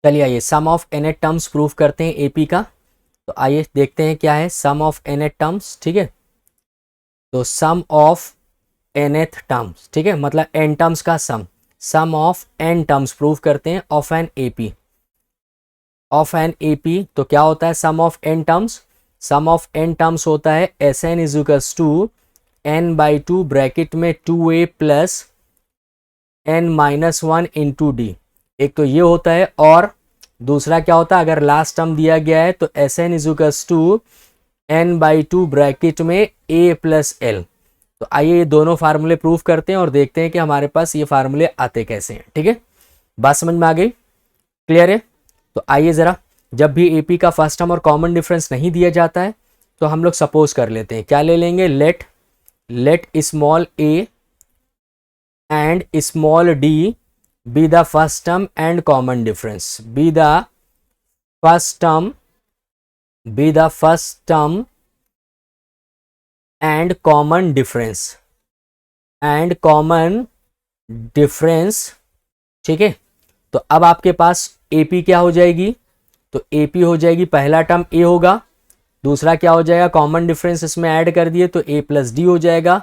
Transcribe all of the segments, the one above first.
चलिए आइए सम of nth terms proof करते हैं एपी का। तो आइए देखते हैं क्या है सम ऑफ nth टर्म्स। ठीक है, तो सम ऑफ nth टर्म्स, ठीक है, मतलब n टर्म्स का sum of n terms proof करते हैं of n AP. Of n AP तो क्या होता है sum of n terms? Sum of n terms होता है S N equals to n by two bracket में 2a plus n minus one into d. एक तो ये होता है, और दूसरा क्या होता है अगर लास्ट टर्म दिया गया है तो S N equals to n by two bracket में a प्लस एल। तो आइए ये दोनों फार्मूले प्रूफ करते हैं और देखते हैं कि हमारे पास ये फार्मूले आते कैसे हैं। ठीक है, बात समझ में आ गई? क्लियर है? तो आइए ज़रा, जब भी एपी का फर्स्ट टर्म और कॉमन डिफरेंस नहीं दिया जाता है तो हम लोग सपोज कर लेते हैं, क्या ले लेंगे, let small A and small D be the first term and common difference, be the first term and common difference. ठीक है, तो अब आपके पास एपी क्या हो जाएगी, तो एपी हो जाएगी पहला टर्म ए होगा, दूसरा क्या हो जाएगा कॉमन डिफरेंस इसमें ऐड कर दिए तो ए प्लस डी हो जाएगा,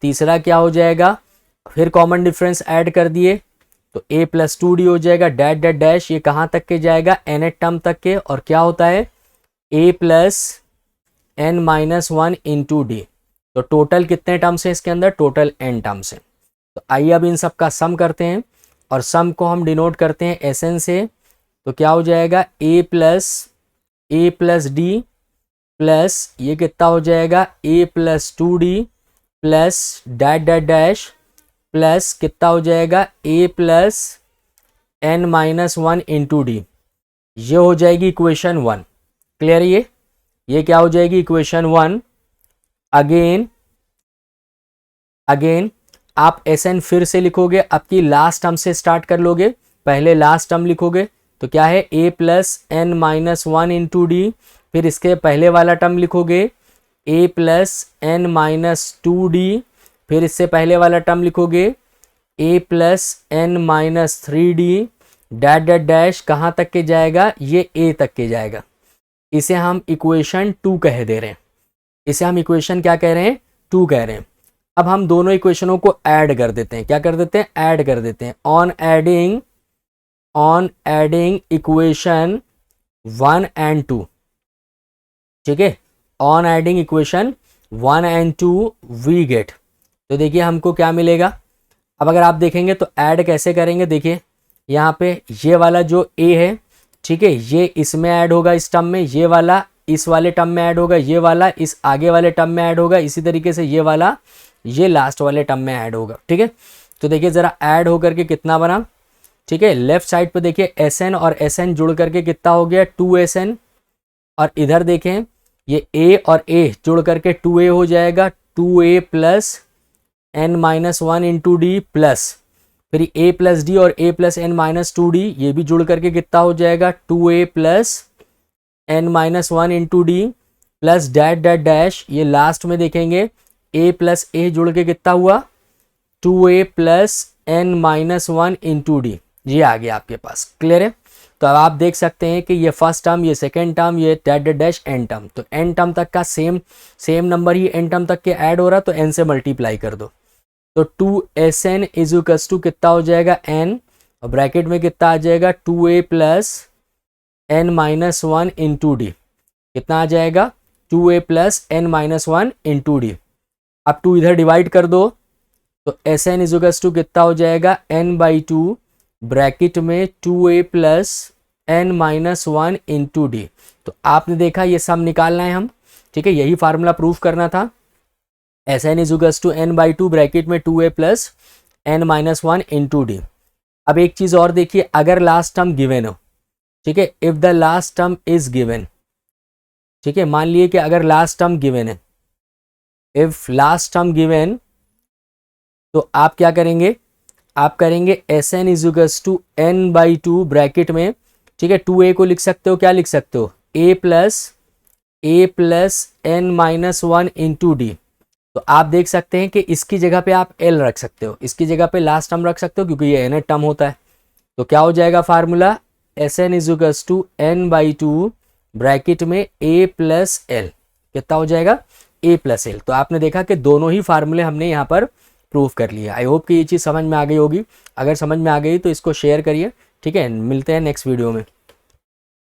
तीसरा क्या हो जाएगा फिर कॉमन डिफरेंस ऐड कर दिए तो ए प्लस टू डी हो जाएगा, डैश डैश डैश, ये कहाँ तक के जाएगा nth टर्म तक के, और क्या होता है a plus n minus one into d. तो टोटल कितने टर्म्स हैं इसके अंदर, टोटल n टर्म्स हैं। तो आइए अब इन सब का सम करते हैं, और सम को हम डिनोट करते हैं एस एन से। तो क्या हो जाएगा ए प्लस डी प्लस ये कितना हो जाएगा a plus two d plus dash dash dash plus कितना हो जाएगा a plus n minus one into d. ये हो जाएगी इक्वेशन वन। क्लियर है? ये क्या हो जाएगी इक्वेशन वन। अगेन आप एस एन फिर से लिखोगे, आपकी लास्ट टर्म से स्टार्ट कर लोगे, पहले लास्ट टर्म लिखोगे तो क्या है a plus n minus one into d, फिर इसके पहले वाला टर्म लिखोगे a plus n minus two d, फिर इससे पहले वाला टर्म लिखोगे a plus n minus three d, dash dash dash कहाँ तक के जाएगा, ये ए तक के जाएगा। इसे हम इक्वेशन टू कह दे रहे हैं, इसे हम इक्वेशन क्या कह रहे हैं, टू कह रहे हैं। अब हम दोनों इक्वेशनों को ऐड कर देते हैं, क्या कर देते हैं, ऐड कर देते हैं। On adding equation one and two, ठीक है, on adding equation one and two we get, तो देखिए हमको क्या मिलेगा। अब अगर आप देखेंगे तो ऐड कैसे करेंगे, देखिए यहाँ पे ये वाला जो ए है, ठीक है, ये इसमें ऐड होगा इस टर्म में, ये वाला इस वाले टर्म में ऐड होगा, ये वाला इस आगे वाले टर्म में ऐड होगा, इसी तरीके से ये वाला ये लास्ट वाले टर्म में ऐड होगा। ठीक है, तो देखिए ज़रा ऐड होकर के कितना बना, ठीक है, लेफ्ट साइड पे देखिए एस एन और एस एन जुड़ करके कितना हो गया 2SN, और इधर देखें ये ए और ए जुड़ करके 2A हो जाएगा, 2A plus n minus one into d, plus फिर ए प्लस डी और a plus n minus two d, ये भी जुड़ करके कितना हो जाएगा 2A plus n minus one into d plus dash dash dash, ये लास्ट में देखेंगे ए प्लस ए जुड़ के कितना हुआ 2A plus n minus one into d, ये आ गया आपके पास। क्लियर है? तो अब आप देख सकते हैं कि ये फर्स्ट टर्म, ये सेकेंड टर्म, ये dash dash dash n term, तो एन टर्म तक का सेम नंबर ही एन टर्म तक के ऐड हो रहा, तो एन से मल्टीप्लाई कर दो। तो 2SN इजिकल्स टू कितना हो जाएगा एन, और ब्रैकेट में कितना आ जाएगा 2A plus n minus one into d, कितना आ जाएगा 2A plus n minus one into d. अब 2 इधर डिवाइड कर दो तो SN इजिकल्स टू कितना हो जाएगा n बाई टू ब्रैकेट में 2A plus n minus one into d. तो आपने देखा ये सम निकालना है हम, ठीक है, यही फार्मूला प्रूफ करना था। SN equals to n by two bracket में 2A plus n minus one into d. अब एक चीज़ और देखिए, अगर लास्ट टर्म गिवन हो, ठीक है, if the last term is given, ठीक है, मान लिए कि अगर लास्ट टर्म गिवन है, इफ लास्ट टर्म गिवन, तो आप क्या करेंगे, आप करेंगे SN equals to n by two bracket में, ठीक है, 2A को लिख सकते हो, क्या लिख सकते हो A plus n minus one into d. तो आप देख सकते हैं कि इसकी जगह पे आप L रख सकते हो, इसकी जगह पे लास्ट टर्म रख सकते हो, क्योंकि ये nth टर्म होता है। तो क्या हो जाएगा formula S N is equals to n by two bracket में ए प्लस एल, कितना हो जाएगा ए प्लस एल। तो आपने देखा कि दोनों ही फार्मूले हमने यहाँ पर प्रूव कर लिया। आई होप कि ये चीज़ समझ में आ गई होगी। अगर समझ में आ गई तो इसको शेयर करिए, ठीक है। मिलते हैं नेक्स्ट वीडियो में।